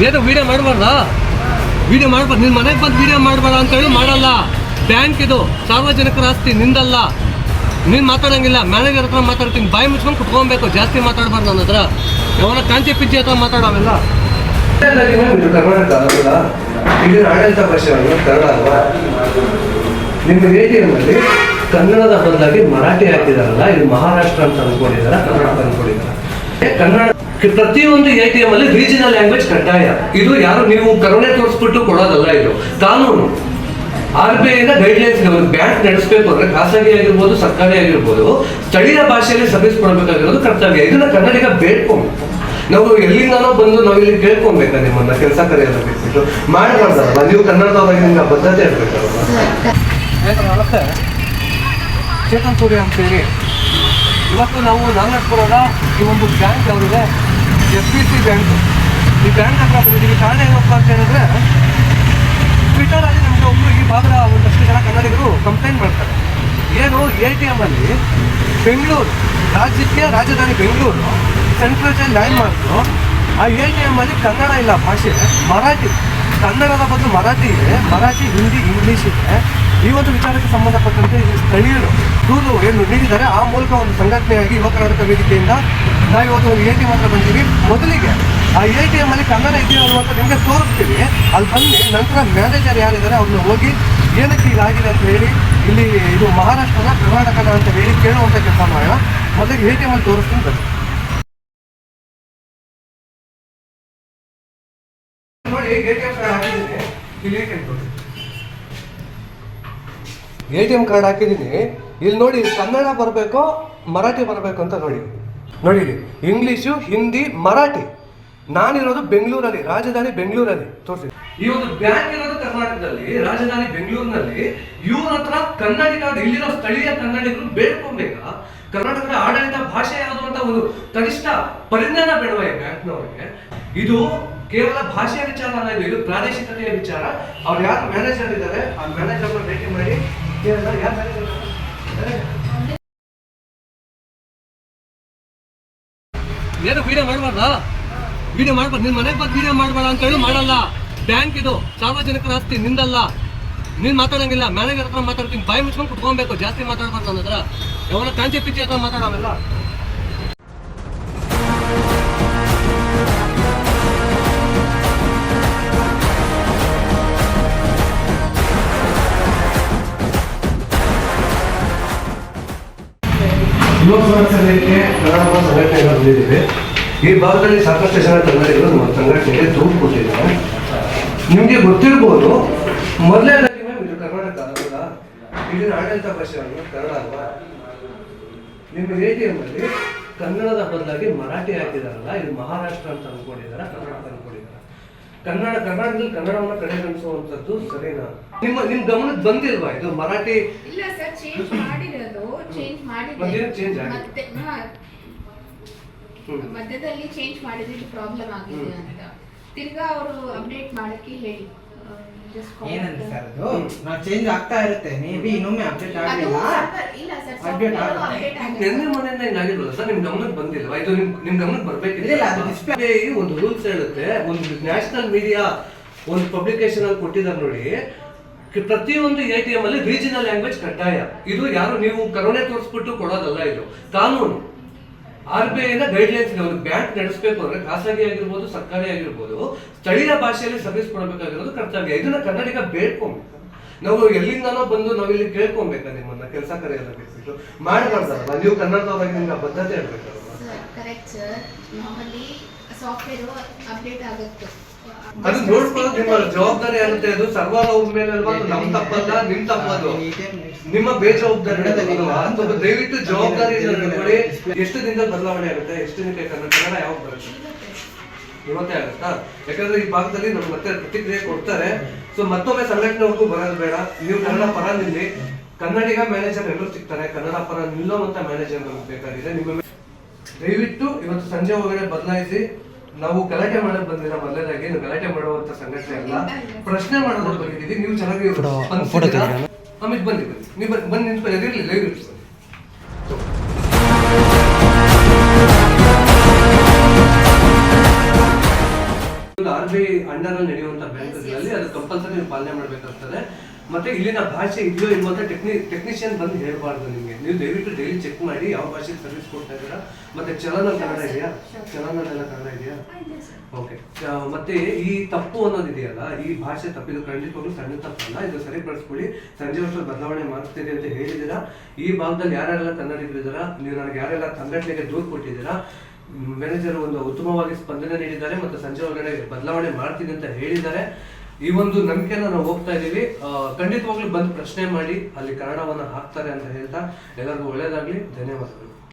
ಏನು video ಮಾಡಬಾರ್ದಾ? Video ಮಾಡ್ಬಾರ್ದು. ನಿನ್ನ ಮನೆಗೆ ಬಂದು ವಿಡಿಯೋ ಮಾಡಬೇಡ ಅಂತೇಳಿ ಮಾಡಲ್ಲ. ಬ್ಯಾಂಕ್ ಇದು ಸಾರ್ವಜನಿಕರ ಆಸ್ತಿ, ನಿಂದಲ್ಲ. ನೀನು ಮಾತಾಡೋಂಗಿಲ್ಲ. ಮ್ಯಾನೇಜರ್ ಹತ್ರ ಮಾತಾಡ್ತೀನಿ. ಬಾಯಿ ಮುಚ್ಕೊಂಡು ಕುತ್ಕೊಬೇಕು. ಜಾಸ್ತಿ ಮಾತಾಡಬಾರ್ದು ನನ್ನ ಹತ್ರ. ಯಾವನ ಕಾಂಚಿ ಪಿಂಚಿ ಹತ್ರ ಮಾತಾಡೋವೆಲ್ಲ. ಕರ್ನಾಟಕ ಇಲ್ಲಿನ ಆಡಳಿತ ಭಾಷೆ ಕನ್ನಡ ಅಲ್ವಾ? ನಿಮ್ಮ ATM-ಅಲ್ಲಿ ಕನ್ನಡದ ಬದಲಾಗಿ ಮರಾಠಿ ಹಾಕಿದಾರಲ್ಲ, ಇದು ಮಹಾರಾಷ್ಟ್ರ ಅಂತ ಅನ್ಕೊಂಡಿದಾರ, ಕರ್ನಾಟಕ ಅನ್ಕೊಂಡಿದಾರ? ಕನ್ನಡ ಪ್ರತಿಯೊಂದು ATM-ಅಲ್ಲಿ ರೀಜನಲ್ ಲ್ಯಾಂಗ್ವೇಜ್ ಕಡ್ಡಾಯ. ಇದು ಯಾರು ನೀವು ಕರುಣೆ ತೋರಿಸ್ಬಿಟ್ಟು ಕೊಡೋದಲ್ಲ, ಇದು ಕಾನೂನು. RBI guidelines. ಬ್ಯಾಂಕ್ ನಡೆಸಬೇಕು ಅಂದ್ರೆ ಖಾಸಗಿ ಆಗಿರ್ಬೋದು, ಸರ್ಕಾರಿ ಆಗಿರ್ಬೋದು, ಸ್ಥಳೀಯ ಭಾಷೆಯಲ್ಲಿ ಸರ್ವಿಸ್ ಕೊಡಬೇಕಾಗಿರೋದು ಕರ್ತವ್ಯ. ಇದನ್ನ ಕನ್ನಡಿಗ ಬೇಡ್ಕೊಂಡು ನಾವು ಎಲ್ಲಿಂದಾನೋ ಬಂದು ನಾವು ಇಲ್ಲಿ ಕೇಳ್ಕೊಬೇಕಾ? ನಿಮ್ಮನ್ನ ಕೆಲಸ ಕರೆಯೋದು ಬಿಟ್ಬಿಟ್ಟು ಮಾಡಬಾರ್ದಲ್ವ? ನೀವು ಕನ್ನಡದವರಾಗಿ ನಿಮ್ಗೆ ಬದ್ಧತೆ ಇರ್ಬೇಕಲ್ವ? ಚೇತನ್ ಸೂರ್ಯ ಅಂತೇಳಿ ಇವತ್ತು ನಾವು ನಾಗರಾಜಪುರದ ಈ ಒಂದು ಬ್ಯಾಂಕ್ ಯಾವ್ದಿದೆ, FBC ಬ್ಯಾಂಕ್. ಈ ಬ್ಯಾಂಕ್ ಹತ್ರ ಬಂದಿದ್ದೀವಿ. ಕಾರಣ ಏನಪ್ಪ ಅಂತ ಹೇಳಿದ್ರೆ, ಟ್ವಿಟರ್ ಅಲ್ಲಿ ನಮಗೆ ಒಬ್ಬರು ಈ ಭಾಗದ ಒಂದಷ್ಟು ಜನ ಕನ್ನಡಿಗರು ಕಂಪ್ಲೇಂಟ್ ಮಾಡ್ತಾರೆ. ಏನು ATM-ಅಲ್ಲಿ ಬೆಂಗಳೂರು ರಾಜ್ಯಕ್ಕೆ ರಾಜಧಾನಿ ಬೆಂಗಳೂರು ಸೆಂಟ್ರಲ್ ಜೈಲ್ ಲ್ಯಾಂಡ್ ಮಾಡಿದ್ರು. ಆ ATM-ಅಲ್ಲಿ ಕನ್ನಡ ಇಲ್ಲ, ಭಾಷೆ ಮರಾಠಿ. ಕನ್ನಡದ ಬದಲು ಮರಾಠಿ ಇದೆ, ಮರಾಠಿ, ಹಿಂದಿ, ಇಂಗ್ಲೀಷ್ ಇದೆ. ಈ ಒಂದು ವಿಚಾರಕ್ಕೆ ಸಂಬಂಧಪಟ್ಟಂತೆ ಸ್ಥಳೀಯರು ದೂರು ಏನು ನೀಡಿದ್ದಾರೆ. ಆ ಮೂಲಕ ಒಂದು ಸಂಘಟನೆಯಾಗಿ ಯುವ ಕರ್ನಾಟಕ ವೇದಿಕೆಯಿಂದ ನಾವು ಇವತ್ತು ಒಂದು ATM ಹತ್ರ ಬಂದಿದ್ದೀವಿ. ಮೊದಲಿಗೆ ಆ ATM-ಅಲ್ಲಿ ಕನ್ನಡ ಇದೆಯೋ ಅಂತ ನಿಮಗೆ ತೋರಿಸ್ತೀವಿ. ಅಲ್ಲಿ ಬಂದು ನಂತರ ಮ್ಯಾನೇಜರ್ ಯಾರಿದ್ದಾರೆ ಅವ್ರನ್ನ ಹೋಗಿ ಏನಕ್ಕೆ ಇದಾಗಿದೆ ಅಂತ ಹೇಳಿ, ಇಲ್ಲಿ ಇದು ಮಹಾರಾಷ್ಟ್ರನ ಕರ್ನಾಟಕದ ಅಂತ ಹೇಳಿ ಕೇಳುವಂಥ ಕೆಲಸ ಮಾಡೋಣ. ಮೊದಲಿಗೆ ATM-ಅಲ್ಲಿ ತೋರಿಸ್ತೀನಿ ಬನ್ನಿ. ನೋಡಿ, ATM ಕಾರ್ಡ್ ಹಾಕಿದ್ದೀನಿ. ಇಲ್ಲಿ ATM ಕಾರ್ಡ್ ಹಾಕಿದ್ದೀನಿ. ಇಲ್ಲಿ ನೋಡಿ, ಕನ್ನಡ ಬರಬೇಕು, ಮರಾಠಿ ಬರಬೇಕು ಅಂತ ನೋಡಿ. ನೋಡಿ, ಇಂಗ್ಲೀಷು, ಹಿಂದಿ, ಮರಾಠಿ. ನಾನಿರೋದು ಬೆಂಗಳೂರಲ್ಲಿ, ರಾಜಧಾನಿ ಬೆಂಗಳೂರಲ್ಲಿ. ತೋರಿಸಿ. ಈ ಒಂದು ಬ್ಯಾಂಕ್ ಇರೋದು ಕರ್ನಾಟಕದಲ್ಲಿ, ರಾಜಧಾನಿ ಬೆಂಗಳೂರಿನಲ್ಲಿ. ಇವ್ರ ಹತ್ರ ಕನ್ನಡಿಗ, ಇಲ್ಲಿರೋ ಸ್ಥಳೀಯ ಕನ್ನಡಿಗರು ಬೇಡ್ಕೊಬೇಕಾ? ಕರ್ನಾಟಕದ ಆಡಳಿತ ಭಾಷೆ ಯಾವುದು ಅಂತ ಒಂದು ಕನಿಷ್ಠ ಪರಿಜ್ಞಾನ ಬೇಡವ ಈ ಬ್ಯಾಂಕ್ನವರಿಗೆ? ಇದು ಕೇವಲ ಭಾಷೆಯ ವಿಚಾರ ಅಲ್ಲ, ಇದು ಪ್ರಾದೇಶಿಕತೆಯ ವಿಚಾರ. ಅವ್ರು ಯಾರು ಮ್ಯಾನೇಜರ್ ಇದ್ದಾರೆ, ಆ ಮ್ಯಾನೇಜರ್ನ ಭೇಟಿ ಮಾಡಿ ಏನು ವಿಡಿಯೋ ಮಾಡಬಾರ್ದಾ? ವಿಡಿಯೋ ಮಾಡ್ಬಾರ್ದು. ನಿನ್ನ ಮನೆಗೆ ಬಂದು ವಿಡಿಯೋ ಮಾಡಬೇಡ ಅಂತೇಳಿ ಮಾಡಲ್ಲ. ಬ್ಯಾಂಕ್ ಇದು ಸಾರ್ವಜನಿಕರ ಆಸ್ತಿ, ನಿಂದಲ್ಲ. ನೀನು ಮಾತಾಡೋಂಗಿಲ್ಲ. ಮ್ಯಾನೇಜರ್ ಹತ್ರ ಮಾತಾಡ್ತೀನಿ. ಬಾಯಿ ಮುಚ್ಕೊಂಡು ಕುತ್ಕೊಬೇಕು. ಜಾಸ್ತಿ ಮಾತಾಡ್ಬಾರ್ದು ನನ್ನ ಹತ್ರ. ಯಾವನ ಕಾಂಚಿ ಪಿಂಚಿ ಹತ್ರ ಮಾತಾಡೋವೆಲ್ಲ. ಯುವ ಸಂಘಟನೆಗೆ ಕನ್ನಡ ಸಂಘಟನೆಗೆ ಬಂದಿದ್ದೀವಿ. ಈ ಭಾಗದಲ್ಲಿ ಸಾಕಷ್ಟು ಜನ ಕನ್ನಡಿಗರು ನಮ್ಮ ಸಂಘಟನೆಗೆ ದೂರು ಕೊಟ್ಟಿದ್ದಾರೆ. ನಿಮಗೆ ಗೊತ್ತಿರ್ಬೋದು, ಮೊದಲನೇದಾಗಿ ಇದು ಕರ್ನಾಟಕ ಅಲ್ವಾ? ಇಲ್ಲಿನ ಆಡಳಿತ ಭಾಷೆ ಕನ್ನಡ ಅಲ್ವಾ? ನಿಮ್ಮ ATM-ಅಲ್ಲಿ ಕನ್ನಡದ ಬದಲಾಗಿ ಮರಾಠಿ ಹಾಕಿದಾರಲ್ಲ, ಇದು ಮಹಾರಾಷ್ಟ್ರ ಅಂತ ಅನ್ಕೊಂಡಿದಾರ, ಕರ್ನಾಟಕ ಅನ್ಕೊಂಡಿದಾರ? ಕರ್ನಾಟಕದಲ್ಲಿ ಕನ್ನಡವನ್ನು ಕಡೆಗಣಿಸುವಂಥದ್ದು ಸರಿನಾ? ನಿಮ್ ಗಮನಕ್ಕೆ ಬಂದಿಲ್ವಾ ಇದು ಮರಾಠಿ? ಇಲ್ಲ ಸರ್, ಚೇಂಜ್ ಮಾಡಿರೋದು. ಚೇಂಜ್ ಮಧ್ಯದಲ್ಲಿ ಚೇಂಜ್ ಮಾಡಿದ್ರೆ ಪ್ರಾಬ್ಲಮ್ ಆಗಿದೆ ಅಂತ ತಿರ್ಗಾ ಅವರು ಅಪ್ಡೇಟ್ ಮಾಡಕ್ಕೆ ಹೇಳಿ. ಏನಂತ ಸರ್, ಅದು ನಾವು ಚೇಂಜ್ ಆಗ್ತಾ ಇರುತ್ತೆ. ಮೇ ಬಿ ಇನ್ನೊಮ್ಮೆ ಅಪ್ಡೇಟ್ ಆಗಲಿಲ್ಲ. ಇಲ್ಲ ಸರ್, ಅಪ್ಡೇಟ್ ಆಗಿದೆ. ನಿನ್ನೆ ಮೊನ್ನೆಯಿಂದ ಹಿಂಗಾಗಿಲ್ವಲ್ಲ ಸರ್? ನಿಮ್ ಗಮನಕ್ಕೆ ಬಂದಿಲ್ವಾ ಇದು? ನಿಮ್ ಗಮನಕ್ಕೆ ಬರ್ಬೇಕಿಲ್ಲ. ಒಂದು ರೂಲ್ಸ್ ಹೇಳುತ್ತೆ, ಒಂದು ನ್ಯಾಷನಲ್ ಮೀಡಿಯಾ ಒಂದು ಪಬ್ಲಿಕೇಶನ್ ಅಲ್ಲಿ ಕೊಟ್ಟಿದ್ದಾರೆ ನೋಡಿ. ಪ್ರತಿಯೊಂದು ATM-ಅಲ್ಲಿ ರೀಜನಲ್ ಲ್ಯಾಂಗ್ವೇಜ್ ಕಡ್ಡಾಯ. ಇದು ಯಾರು ನೀವು ಕರುಣೆ ತೋರಿಸ್ಬಿಟ್ಟು ಕೊಡೋದಲ್ಲ, ಇದು ಕಾನೂನು. RBI guidelines. ಬ್ಯಾಂಕ್ ನಡೆಸಬೇಕು ಅಂದ್ರೆ ಖಾಸಗಿ ಆಗಿರ್ಬೋದು, ಸರ್ಕಾರಿ ಆಗಿರ್ಬೋದು, ಸ್ಥಳೀಯ ಭಾಷೆಯಲ್ಲಿ ಸರ್ವಿಸ್ ಕೊಡಬೇಕಾಗಿರೋದು ಕರ್ತವ್ಯ. ಇದನ್ನ ಕನ್ನಡಿಗ ಬೇಡ್ಕೊಬೇಕು. ನಾವು ಎಲ್ಲಿಂದಾನೋ ಬಂದು ನಾವು ಇಲ್ಲಿ ಕೇಳ್ಕೊಬೇಕಾ? ನಿಮ್ಮನ್ನ ಕೆಲಸ ಕರೆಯೋದು ಬಿಟ್ಬಿಟ್ಟು ಮಾಡಬಾರ್ದಲ್ವ? ನೀವು ಕನ್ನಡದವರಾಗಿ ನಿಮ್ಗೆ ಬದ್ಧತೆ ಇರ್ಬೇಕಲ್ವ? Correct sir. Normally software update ಆಗುತ್ತೆ. ಅದು ನೋಡ್ಕೊಳ್ಳೋದು ನಿಮ್ಮ ಜವಾಬ್ದಾರಿ ಆಗುತ್ತೆ. ಅದು ಸರ್ವರ್ ಅವ್ರ ಮೇಲೆ ಅಲ್ವಾ? ನಮ್ ತಪ್ಪಲ್ಲ, ನಿಮ್ ತಪ್ಪದು, ನಿಮ್ಮ ಬೇಜವಾಬ್ದಾರಿ. ದಯವಿಟ್ಟು ಜವಾಬ್ದಾರಿ ನೋಡಿ. ಎಷ್ಟು ದಿನದಲ್ಲಿ ಬದಲಾವಣೆ ಆಗುತ್ತೆ? ಎಷ್ಟು ದಿನಕ್ಕೆ ಕನ್ನಡ ಯಾವಾಗ ಬರುತ್ತೆ? ಇವತ್ತೇ ಆಗುತ್ತಾ? ಯಾಕಂದ್ರೆ ಈ ಭಾಗದಲ್ಲಿ ನಮ್ಗೆ ಮತ್ತೆ ಪ್ರತಿಕ್ರಿಯೆ ಕೊಡ್ತಾರೆ. ಸೊ ಮತ್ತೊಮ್ಮೆ ಸಂಘಟನೆವರೆಗೂ ಬರೋದು ಬೇಡ. ನೀವು ಕನ್ನಡ ಪರ ನಿಲ್ಲಿ. ಕನ್ನಡಿಗ ಮ್ಯಾನೇಜರ್ ಎಲ್ಲರೂ ಸಿಗ್ತಾರೆ. ಕನ್ನಡ ಪರ ನಿಲ್ಲುವಂತ ಮ್ಯಾನೇಜರ್ ನಮ್ಗೆ ಬೇಕಾಗಿದೆ. ನಿಮ್ಮ ದಯವಿಟ್ಟು ಇವತ್ತು ಸಂಜೆ ಒಳಗಡೆ ಬದಲಾಯಿಸಿ. ನಾವು ಗಲಾಟೆ ಮಾಡಕ್ ಬಂದಿಲ್ಲ. ಮೊದಲನೇದಾಗಿ ನೀವು ಗಲಾಟೆ ಮಾಡುವಂತ ಸಂಘಟನೆ ಅಲ್ಲ, ಪ್ರಶ್ನೆ ಮಾಡೋದ್ರ ಬಂದಿದ್ದೀವಿ. ನೀವು ಚೆನ್ನಾಗಿ ಆಮೇಲೆ ಬನ್ನಿ ನೀವು ಬಂದು ನಿಂತ್ಕೊಂಡು ಎದಿರ್ಲಿಲ್ಲ ಇರಲಿ. ಒಂದು RBI ಅಂಡರ್ ಅಲ್ಲಿ ನಡೆಯುವಂತ ಬ್ಯಾಂಕ್ಗಳಲ್ಲಿ ಅದು ಕಂಪಲ್ಸರಿ ನೀವು ಪಾಲನೆ ಮಾಡ್ಬೇಕಾಗ್ತದೆ. ಮತ್ತೆ ಇಲ್ಲಿನ ಭಾಷೆ ಇದೆಯೋ ಇಲ್ವೋ ಅಂತ ಟೆಕ್ನಿಷಿಯನ್ ಬಂದು ಹೇಳ್ಬಾರ್ದು ನಿಮಗೆ. ನೀವು ದಯವಿಟ್ಟು ಡೈಲಿ ಚೆಕ್ ಮಾಡಿ ಯಾವ ಭಾಷೆಗೆ ಸರ್ವಿಸ್ ಕೊಡ್ತಾ ಇದ್ದೀರಾ. ಮತ್ತೆ ಚಲನ ಕನ್ನಡ ಇದೆಯಾ? ಚಲನದೆಲ್ಲ ಕನ್ನಡ ಇದೆಯಾ? ಓಕೆ. ಮತ್ತೆ ಈ ತಪ್ಪು ಅನ್ನೋದಿದೆಯಲ್ಲ, ಈ ಭಾಷೆ ತಪ್ಪಿದ್ದು ಖಂಡಿತವಾಗ್ಲೂ ಸಣ್ಣ ತಪ್ಪಲ್ಲ. ಇದು ಸರಿಪಡಿಸ್ಕೊಳ್ಳಿ. ಸಂಜೆ ವರ್ಷ ಬದಲಾವಣೆ ಮಾಡ್ತೀರಿ ಅಂತ ಹೇಳಿದ್ದೀರಾ. ಈ ಭಾಗದಲ್ಲಿ ಯಾರ್ಯಾರೆಲ್ಲ ಕನ್ನಡಿಗರಿದ್ದೀರಾ, ನೀವು ನನಗೆ ಯಾರೆಲ್ಲ ಸಂಘಟನೆಗೆ ದೂರು ಕೊಟ್ಟಿದ್ದೀರಾ, ಮ್ಯಾನೇಜರ್ ಒಂದು ಉತ್ತಮವಾಗಿ ಸ್ಪಂದನೆ ನೀಡಿದ್ದಾರೆ ಮತ್ತು ಸಂಜೆ ಒಳಗಡೆ ಬದಲಾವಣೆ ಮಾಡ್ತೀನಿ ಅಂತ ಹೇಳಿದ್ದಾರೆ. ಈ ಒಂದು ನಂಬಿಕೆನ ನಾವು ಹೋಗ್ತಾ ಇದೀವಿ. ಖಂಡಿತವಾಗ್ಲೂ ಬಂದು ಪ್ರಶ್ನೆ ಮಾಡಿ ಅಲ್ಲಿ ಕನ್ನಡವನ್ನ ಹಾಕ್ತಾರೆ ಅಂತ ಹೇಳ್ತಾ ಎಲ್ಲರಿಗೂ ಒಳ್ಳೇದಾಗ್ಲಿ. ಧನ್ಯವಾದಗಳು.